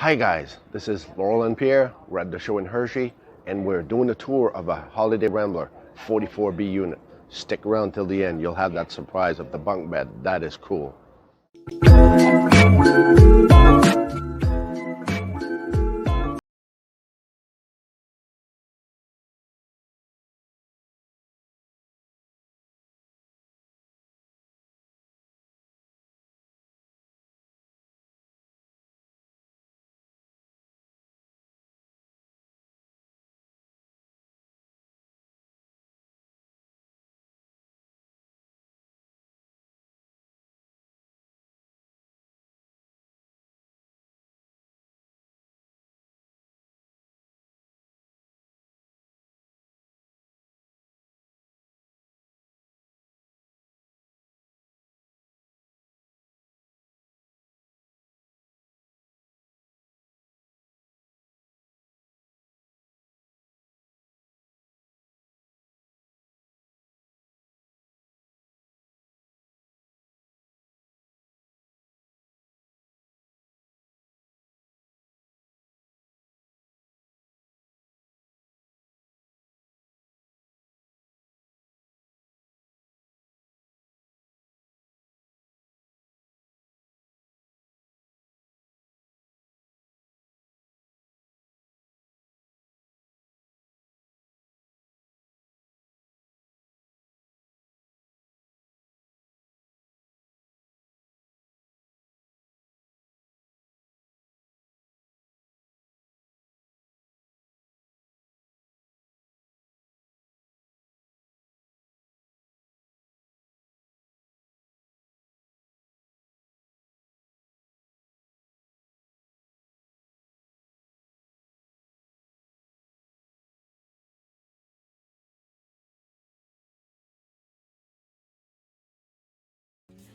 Hi guys, this is Laurel and Pierre. We're at the show in Hershey and we're doing a tour of a Holiday Rambler 44B unit. Stick around till the end. You'll have that surprise of the bunk bed. That is cool.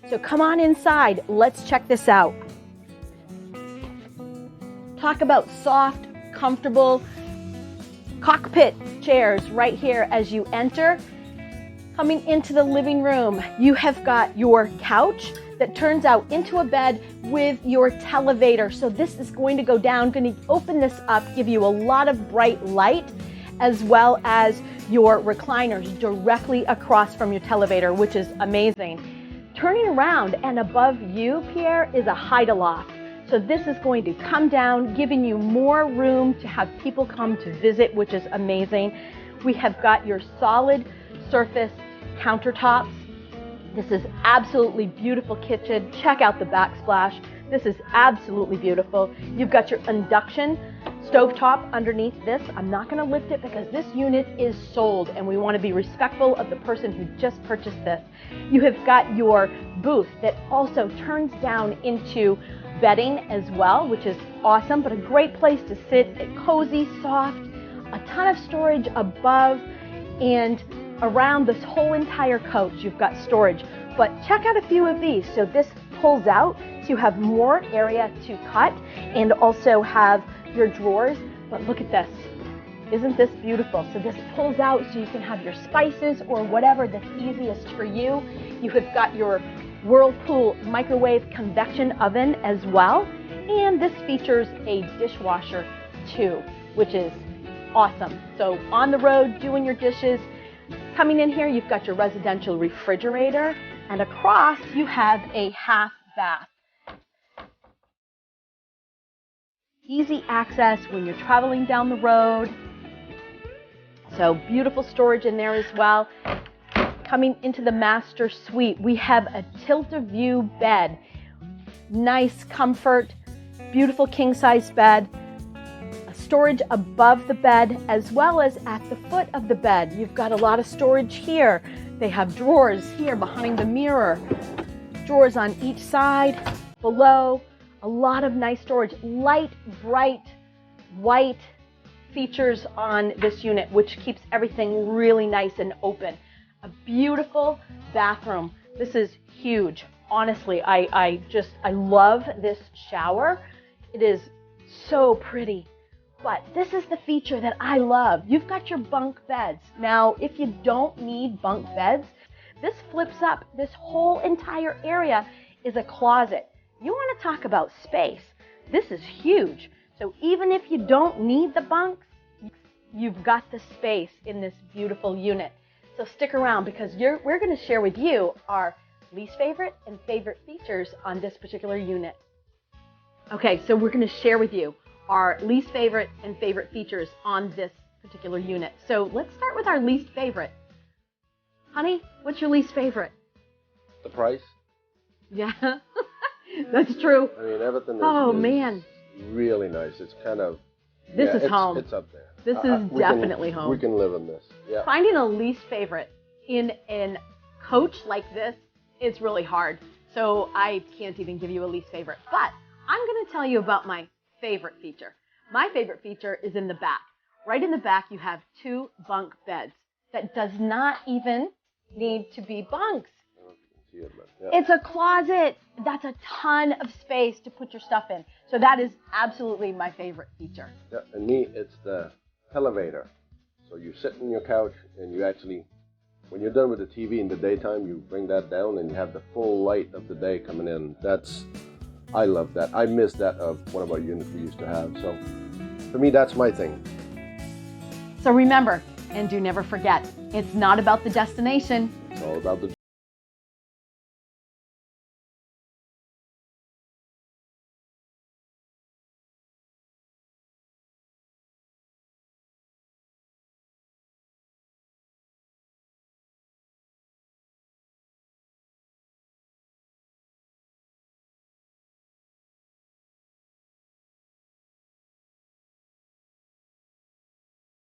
So come on inside, let's check this out. Talk about soft, comfortable cockpit chairs right here as you enter. Coming into the living room, you have got your couch that turns out into a bed with your televator. So this is going to go down, going to open this up, give you a lot of bright light, as well as your recliners directly across from your televator, which is amazing. Turning around and above you, Pierre, is a hide-a-loft. So this is going to come down, giving you more room to have people come to visit, which is amazing. We have got your solid surface countertops. This is absolutely beautiful kitchen. Check out the backsplash. This is absolutely beautiful. You've got your induction stovetop underneath this. I'm not going to lift it because this unit is sold and we want to be respectful of the person who just purchased this. You have got your booth that also turns down into bedding as well, which is awesome, but a great place to sit, cozy, soft, a ton of storage above and around this whole entire coach. You've got storage, but check out a few of these. So this pulls out so you have more area to cut and also have your drawers, but look at this. Isn't this beautiful? So this pulls out so you can have your spices or whatever that's easiest for you. You have got your Whirlpool microwave convection oven as well. And this features a dishwasher too, which is awesome. So on the road, doing your dishes, coming in here, you've got your residential refrigerator, and across you have a half bath. Easy access when you're traveling down the road. So beautiful storage in there as well. Coming into the master suite, we have a tilt-a-view bed. Nice comfort, beautiful king-size bed. Storage above the bed as well as at the foot of the bed. You've got a lot of storage here. They have drawers here behind the mirror. Drawers on each side, below. A lot of nice storage. Light, bright, white features on this unit, which keeps everything really nice and open. A beautiful bathroom. This is huge. Honestly, I love this shower. It is so pretty. But this is the feature that I love. You've got your bunk beds. Now, if you don't need bunk beds, this flips up. This whole entire area is a closet. You want to talk about space. This is huge. So even if you don't need the bunks, you've got the space in this beautiful unit. So stick around because we're going to share with you our least favorite and favorite features on this particular unit. Okay, so we're going to share with you our least favorite and favorite features on this particular unit. So let's start with our least favorite. Honey, what's your least favorite? The price? Yeah, that's true. I mean, everything is really nice. It's kind of... This is home. It's up there. This is definitely home. We can live in this. Yeah. Finding a least favorite in a coach like this is really hard. So I can't even give you a least favorite. But I'm going to tell you about my favorite feature. My favorite feature is in the back. Right in the back, you have 2 bunk beds that does not even need to be bunks. I don't know if you can see it, but yeah. It's a closet. That's a ton of space to put your stuff in. So that is absolutely my favorite feature. Yeah, and me, it's the elevator. So you sit on your couch and you actually, when you're done with the TV in the daytime, you bring that down and you have the full light of the day coming in. I love that. I miss that of one of our units we used to have. So for me, that's my thing. So remember, and do never forget, it's not about the destination. It's all about the